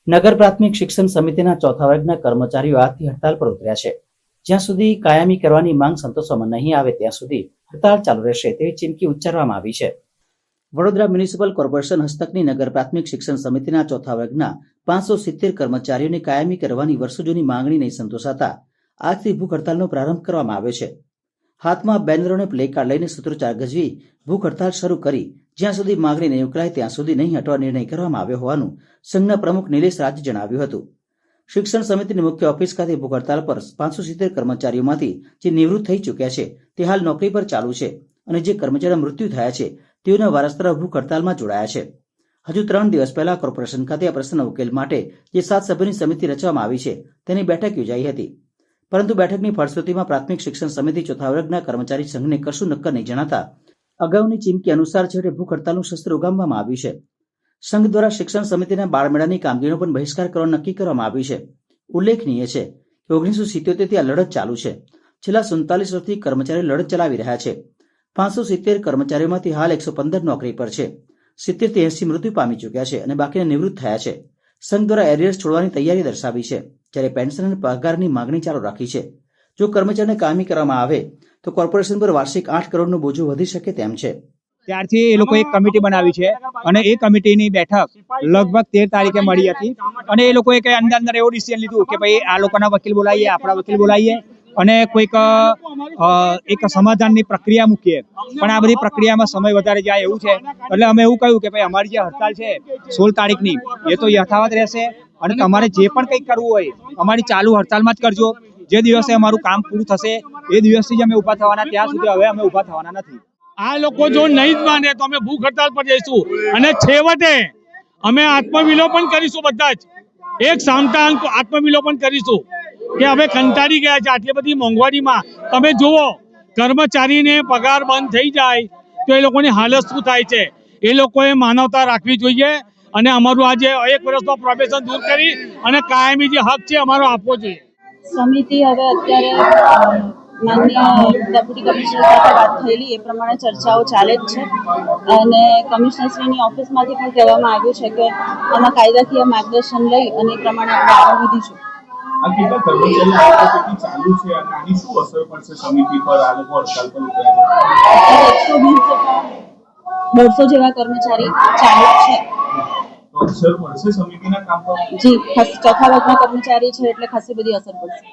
નગર પ્રાથમિક શિક્ષણ સમિતિના ચોથા વર્ગના કર્મચારીઓ આજથી હડતાલ પર ઉતર્યા છે। જ્યાં સુધી કાયમી કરવાની માંગ સંતોષવામાં નહીં આવે ત્યાં સુધી હડતાલ ચાલુ રહેશે તેવી ચીમકી ઉચ્ચારવામાં આવી છે। વડોદરા મ્યુનિસિપલ કોર્પોરેશન હસ્તકની નગર પ્રાથમિક શિક્ષણ સમિતિના ચોથા વર્ગના 570 કર્મચારીઓને કાયમી કરવાની વર્ષો જૂની માંગણી નહીં સંતોષાતા આજથી ભૂખ હડતાલનો પ્રારંભ કરવામાં આવ્યો છે। હાથમાં બેનરો અને પ્લે કાર્ડ લઈને સૂત્રોચ્ચાર ગજવી ભૂખ હડતાલ શરૂ કરી જ્યાં સુધી માંગણી નહીં ઉકલાય ત્યાં સુધી નહીં હટવા નિર્ણય કરવામાં આવ્યો હોવાનું સંઘના પ્રમુખ નિલેશ રાજે જણાવ્યું હતું। શિક્ષણ સમિતિની મુખ્ય ઓફિસ ખાતે ભૂખ હડતાલ પર 570 કર્મચારીઓમાંથી જે નિવૃત્ત થઈ ચૂક્યા છે તે હાલ નોકરી પર ચાલુ છે અને જે કર્મચારીના મૃત્યુ થયા છે તેઓના વારસદારો ભૂખ હડતાલમાં જોડાયા છે। હજુ 3 દિવસ પહેલા કોર્પોરેશન ખાતે આ પ્રશ્નના ઉકેલ માટે જે 7 સભ્યોની સમિતિ રચવામાં આવી છે તેની બેઠક યોજાઈ હતી, પરંતુ બેઠકની ફળશ્રુતિમાં પ્રાથમિક શિક્ષણ સમિતિ ચોથા વર્ગના કર્મચારી સંઘને કશું નક્કર નહીં જણાતા અગાઉની ચીમકી અનુસાર છેવટે ભૂખ હડતાલનું શસ્ત્ર ઉગામવામાં આવ્યું છે। સંઘ દ્વારા શિક્ષણ સમિતિના બાળમેળાની કામગીરીનો પણ બહિષ્કાર કરવાનું નક્કી કરવામાં આવ્યું છે। ઉલ્લેખનીય છે કે 1977 થી આ લડત ચાલુ છે। છેલ્લા 47 વર્ષથી કર્મચારીઓ લડત ચલાવી રહ્યા છે। 570 કર્મચારીઓમાંથી હાલ 115 નોકરી પર છે। 70 થી 80 મૃત્યુ પામી ચૂક્યા છે અને બાકીના નિવૃત્ત થયા છે। સંઘ દ્વારા એરિયર્સ છોડવાની તૈયારી દર્શાવી છે, જ્યારે પેન્શન અને પગારની માંગણી ચાલુ રાખી છે। જો કર્મચારીને કાયમી કરવામાં આવે તો કોર્પોરેશન પર વાર્ષિક 8 કરોડનો બોજો વધી શકે તેમ છે। ત્યારથી એ લોકો એક કમિટી બનાવી છે અને એ કમિટીની બેઠક લગભગ 13 તારીખે મળી હતી અને એ લોકોએ કઈ અંદર એવું ડિસિઝન લીધું કે ભાઈ આ લોકોના વકીલ બોલાવીએ, આપણા વકીલ બોલાવીએ અને કોઈક એક સમાધાનની પ્રક્રિયા મૂકીએ, પણ આ બધી પ્રક્રિયામાં સમય વધારે જાય એવું છે। એટલે અમે એવું કહ્યું કે ભાઈ અમારી જે હડતાલ છે 16 તારીખની એ તો યથાવત રહેશે અને તમારે જે પણ કંઈક કરવું હોય અમારી ચાલુ હડતાલમાં જ કરજો। જે દિવસે અમારું કામ પૂરું થશે એ દિવસથી જ અમે ઊભા થવાના, ત્યાં સુધી હવે અમે ઊભા થવાના નથી। આ લોકો જો નહીં જ માને તો અમે ભૂખ હડતાલ પર જઈશું અને છેવટે અમે આત્મવિલોપન કરીશું। બધા જ એક સામટા આત્મવિલોપન કરીશું કે હવે કંટાળી ગયા છે આટલી બધી મોંઘવારીમાં। તમે જુઓ કર્મચારીને પગાર બંધ થઈ જાય તો એ લોકોની હાલત શું થાય છે। એ લોકોએ માનવતા રાખવી જોઈએ અને અમારું આજે 1 વર્ષનો પ્રોબેશન દૂર કરી અને કાયમી જે હક છે અમારો આપવો જોઈએ। સમિતિ હવે અત્યારે માનનીય ડેપ્યુટી કમિશનર સાથે વાત થયેલી એ પ્રમાણે ચર્ચાઓ ચાલે જ છે અને કમિશનરશ્રીની ઓફિસમાંથી પણ કહેવામાં આવ્યું છે કે આમાં કાયદાકીય માર્ગદર્શન લઈ અને એ પ્રમાણે આપણે આગળ વધીશું। આ કેટલા કર્મચારીઓ ચાલુ છે અને આની શું અસર પડશે સમિતિ પર? આ લોકો હડતાલ પર ઉતર્યા છે, 120 જેવા કર્મચારી ચાલુ છે। તો અસર પડશે સમિતિના કામ પર? જી, ચોથા વર્ગના કર્મચારી છે એટલે ખાસી બધી અસર પડશે।